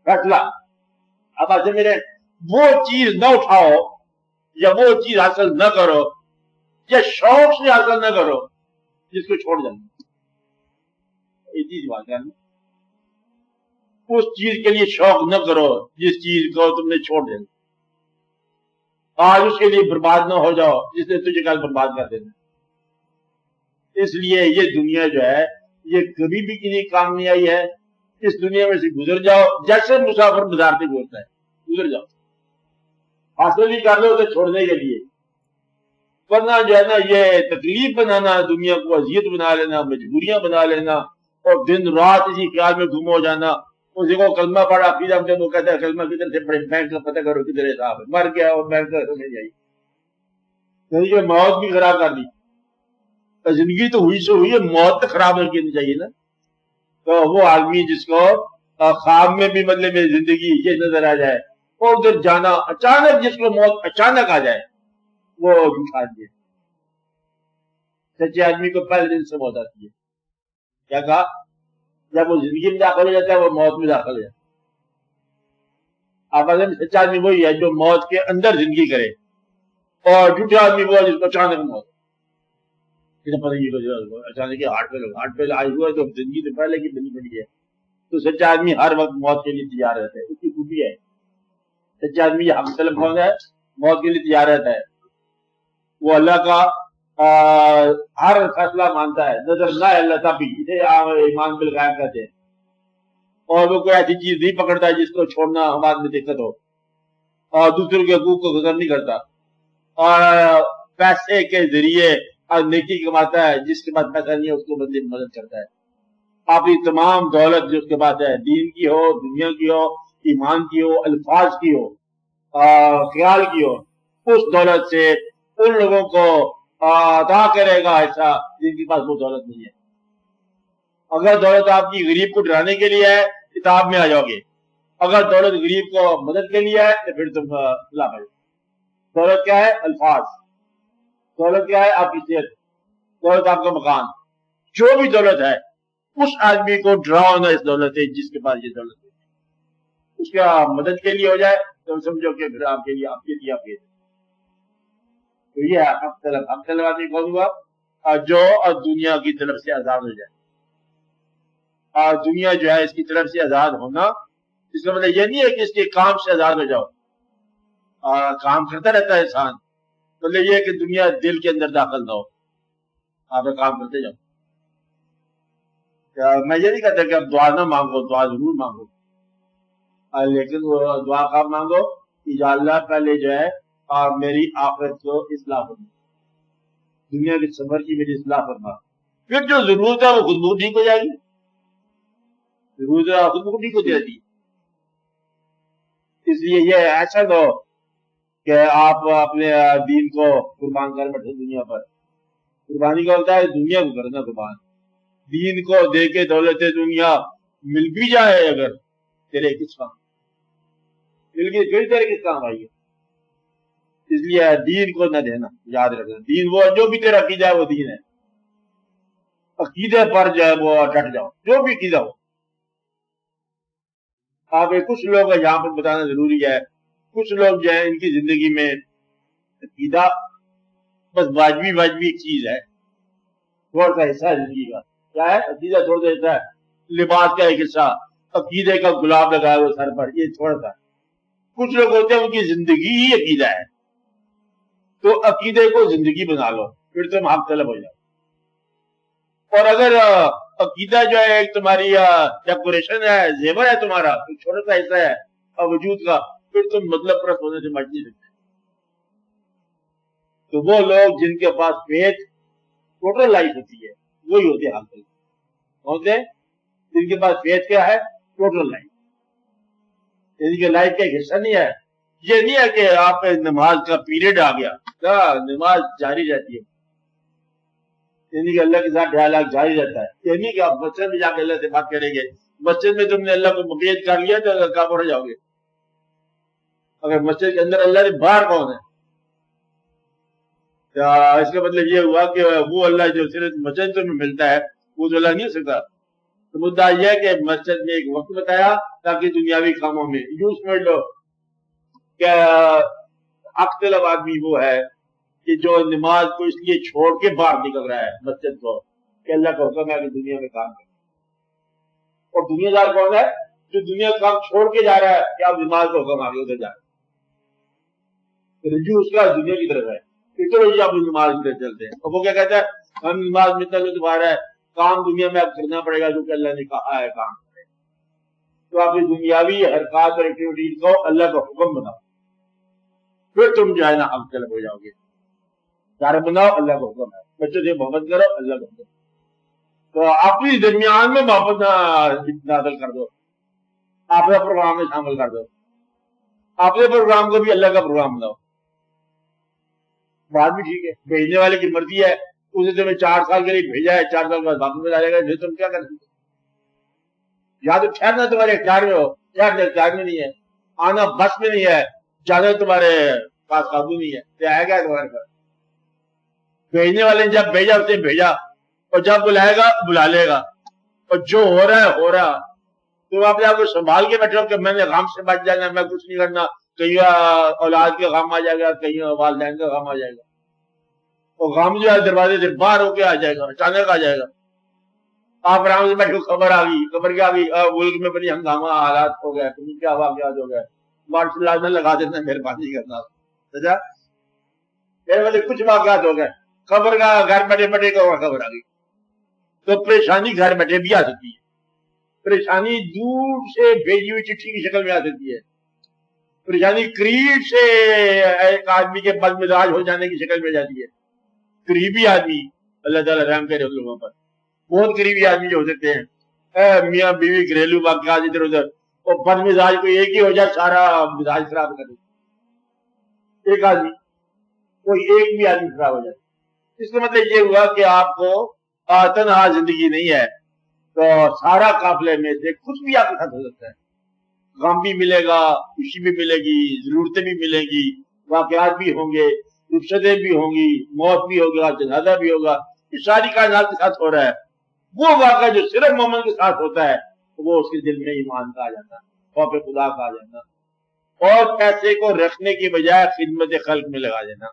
फैसला। अब ऐसे मेरे वो चीज न उठाओ या वो चीज हासिल न करो या शौक से हासिल न करो जिसको छोड़ जाना, ये चीज बात है। उस चीज के लिए शौक न करो जिस चीज को तुमने छोड़ देना। आज उसके लिए बर्बाद न हो जाओ जिसने तुझे कल बर्बाद कर देना। इसलिए ये दुनिया जो है ये कभी भी किसी काम नहीं आई है। इस दुनिया में से गुजर जाओ जैसे मुसाफिर बाजार से गुजरता है, गुजर जाओ। हासिल भी कर लो तो छोड़ने के लिए, वरना जो है ना ये तकलीफ बनाना, दुनिया को अजियत बना लेना, मजबूरियां बना लेना और दिन रात इसी ख्याल में गुम हो जाना। उसी को कलमा पढ़ा फिर हम जब वो कहता है कलमा किधर से पढ़े, बैंक का पता करो किधर है साहब, मर गया और बैंक का नहीं जाइए, मौत भी खराब कर दी। जिंदगी तो हुई से हुई है, मौत तो खराब नहीं करनी चाहिए ना। तो वो आदमी जिसको ख्वाब में भी मतलब मेरी जिंदगी ये नजर आ जाए और उधर जाना अचानक, जिसको मौत अचानक आ जाए वो झूठा आदमी है। सच्चे आदमी को पहले दिन से मौत आती है। क्या कहा? जब वो जिंदगी में दाखिल हो जाता है वो मौत में दाखिल हो जाता है। आप अगर सच्चा आदमी वही है जो मौत के अंदर जिंदगी करे, और झूठा आदमी वो है जिसको अचानक मौत पता नहीं, अचानक हार्ट पे आई हुआ तो जिंदगी तो पहले की बनी पड़ी है। तो सच्चा आदमी हर वक्त मौत के लिए तैयार रहता है, उसकी खूबी है। सच्चा आदमी हक तलब होता है, मौत के लिए तैयार रहता है। वो अल्लाह का हर फैसला मानता है, नजर ना अल्लाह तभी, इसे ईमान बिल गायब कहते हैं। और वो कोई ऐसी चीज नहीं पकड़ता है जिसको छोड़ना हमारे में दिक्कत हो, और दूसरों के हकूक को गुजर नहीं करता, और पैसे के जरिए नेकी कमाता है। जिसके पास पैसा नहीं है उसको बंदे की मदद करता है। आपकी तमाम दौलत जो उसके पास है, दीन की हो, दुनिया की हो, ईमान की हो, अल्फाज की हो, ख्याल की हो, उस दौलत से उन लोगों को अदा करेगा ऐसा जिनके पास वो दौलत नहीं है। अगर दौलत आपकी गरीब को डराने के लिए है किताब में आ जाओगे, अगर दौलत गरीब को मदद के लिए है तो फिर तुम खिलाफ है। दौलत क्या है? अल्फाज। दौलत क्या है? आपकी सेहत। दौलत आपका मकान। जो भी दौलत है उस आदमी को डराओ ना इस दौलत है जिसके पास ये दौलत है, उसका मदद के लिए हो जाए तो समझो कि फिर आपके लिए आपके तो ये हक तलब आदमी कौन हुआ? जो दुनिया की तरफ से आजाद हो जाए। और दुनिया जो है इसकी तरफ से आजाद होना इसका मतलब ये नहीं है कि इसके काम से आजाद हो जाओ। काम करता रहता है इंसान, मतलब ये है कि दुनिया दिल के अंदर दाखिल ना हो, आप काम करते जाओ। मैं ये नहीं कहता कि आप दुआ ना मांगो, दुआ जरूर मांगो, लेकिन वो दुआ कब मांगो कि या अल्लाह पहले जो है मेरी आखिरत को इस्लाह फरमा, दुनिया के सफर की मेरी इस्लाह फरमा, फिर जो जरूरत है वो खुद को ठीक हो जाएगी। जरूरत खुद को ठीक हो जाती। इसलिए ये ऐसा दो कि आप अपने दीन को कुर्बान कर बैठे दुनिया पर। कुर्बानी का होता है दुनिया को करना कुर्बान। दीन को दे के दौलत दुनिया मिल भी जाए अगर तेरे किस काम मिल गई, फिर तेरे किस काम आई है। इसलिए दीन को न देना, याद रखना। दीन वो जो भी तेरा अकीदा है वो दीन है। अकीदे पर जो है वो डट जाओ, जो भी अकीदा हो। आप कुछ लोग यहाँ पर बताना जरूरी है, कुछ लोग जो है इनकी जिंदगी में अकीदा बस वाजबी एक चीज है, थोड़ा सा हिस्सा है जिंदगी का। क्या है? अकीदा थोड़ा सा हिस्सा है, लिबास का एक हिस्सा, अकीदे का गुलाब लगाया वो सर पर, ये थोड़ा सा। कुछ लोग होते हैं उनकी जिंदगी ही अकीदा है, तो अकीदे को जिंदगी बना लो, फिर तुम हक तलब हो जाओ। और अगर अकीदा जो है एक तुम्हारी डेकोरेशन है, जेवर है तुम्हारा, तो छोटा सा हिस्सा है वजूद का, फिर तुम मतलब परस्त होने से बच नहीं सकते। तो वो लोग जिनके पास फेथ टोटल लाइफ होती है वही होते हैं हक तलब। कौन से? जिनके पास फेथ क्या है? टोटल लाइफ, यानी कि लाइफ का एक हिस्सा नहीं है। ये नहीं है कि आप नमाज का पीरियड आ गया, नमाज जारी रहती है, यानी कि अल्लाह के साथ डायलॉग जारी रहता है। ये नहीं कि आप मस्जिद में जाकर अल्लाह से बात करेंगे, मस्जिद में तुमने अल्लाह को मुक़य्यद कर लिया तो काफिर हो जाओगे। अगर मस्जिद के अंदर अल्लाह है, बाहर कौन है? इसका मतलब ये हुआ कि वो अल्लाह जो सिर्फ मस्जिद में मिलता है वो तो अल्लाह नहीं हो सकता। تو مدعا یہ ہے کہ مسجد میں ایک وقت بتایا تاکہ دنیاوی کاموں میں یوں سمجھ لو کہ حق طلب آدمی وہ ہے کہ جو نماز کو اس لیے چھوڑ کے باہر نکل رہا ہے مسجد کو کہ اللہ کا حکم ہے کہ دنیا میں کام کرے، اور دنیا دار کون ہے؟ جو دنیا کا کام چھوڑ کے جا رہا ہے کہ آپ نماز کا حکم آگے ادھر جا رہے ہیں، رجوع اس کا دنیا کی طرف ہے، اس طرح آپ نماز کی طرف چلتے ہیں۔ اور وہ کیا کہتا ہے ہم نماز میں اتنا جو تمہارا ہے کام دنیا میں اب کرنا پڑے گا جو کہ اللہ نے کہا ہے کام کرے، تو آپ کی دنیاوی حرکات اور ایکٹیویٹیز کو اللہ کا حکم بناؤ، پھر تم جو ہے نا حق طلب ہو جاؤ گے۔ دار بناؤ اللہ کا حکم ہے، بچوں سے محبت کرو اللہ کا حکم، تو اپنی درمیان میں محبت نازل کر دو، اپنے پروگرام میں شامل کر دو، اپنے پروگرام کو بھی اللہ کا پروگرام بناؤ۔ بات بھی ٹھیک ہے، بھیجنے والے کی مرضی ہے، اسے تمہیں 4 سال کے لیے بھیجا ہے، 4 سال کے بعد واپس میں ڈالے گا، تم کیا کر سکتے؟ یا تو ٹھہرنا تمہارے اختیار میں ہو، ٹھہرنا اختیار میں نہیں ہے، آنا بس میں نہیں ہے، جانا تمہارے پاس قابو نہیں ہے، کیا ہے کیا تمہارے پاس؟ بھیجنے والے نے جب بھیجا اسے بھیجا، اور جب بلائے گا بلا لے گا، اور جو ہو رہا ہے ہو رہا، تم اپنے آپ کو سنبھال کے بیٹھو کہ میں نے غم سے بچ جانا، میں کچھ نہیں کرنا، کہیں اولاد کے غم آ جائے گا، کہیں والدین کا غم آ جائے گا، اور غم جو ہے دروازے سے باہر ہو کے آ جائے گا، اچانک آ جائے گا، آپ آرام سے بیٹھو، خبر آ گئی، خبر کیا آ گئی؟ ملک میں بڑی ہنگامہ حالات ہو گئے، تمہیں کیا واقعات ہو گئے، مارشل لا میں لگا دینا، مہربانی کرنا، سجا کچھ واقعات ہو گئے، خبر کا گھر بیٹھے بیٹھے کا خبر آ گئی، تو پریشانی گھر بیٹھے بھی آ سکتی ہے، پریشانی دور سے بھیجی ہوئی چٹھی کی شکل میں آ سکتی ہے، پریشانی قریب سے ایک آدمی کے بد مزاج ہو جانے کی شکل میں جاتی ہے، قریبی آدمی، اللہ تعالیٰ رحم کرے لوگوں پر، بہت قریبی آدمی جو ہو سکتے ہیں، میاں بیوی گھریلو واقعات ادھر ادھر، اور بد مزاج کوئی ایک ہی ہو جائے سارا مزاج خراب کر دے، ایک آدمی، کوئی ایک بھی آدمی خراب ہو جائے، اس کا مطلب یہ ہوا کہ آپ کو تنہا زندگی نہیں ہے، تو سارا قافلے میں سے کچھ بھی آپ کے ساتھ ہو سکتا ہے، غم بھی ملے گا، خوشی بھی ملے گی، ضرورتیں بھی ملیں گی، واقعات بھی ہوں گے، رخصتیں بھی ہوں گی، موت بھی ہوگا، جنازہ بھی ہوگا، یہ ساری کائنات کے ساتھ ہو رہا ہے۔ وہ واقعہ جو صرف مومن کے ساتھ ہوتا ہے وہ اس کے دل میں ایمان کا آ جاتا ہے، خوف خدا کا آ جانا، اور پیسے کو رکھنے کی بجائے خدمت خلق میں لگا دینا۔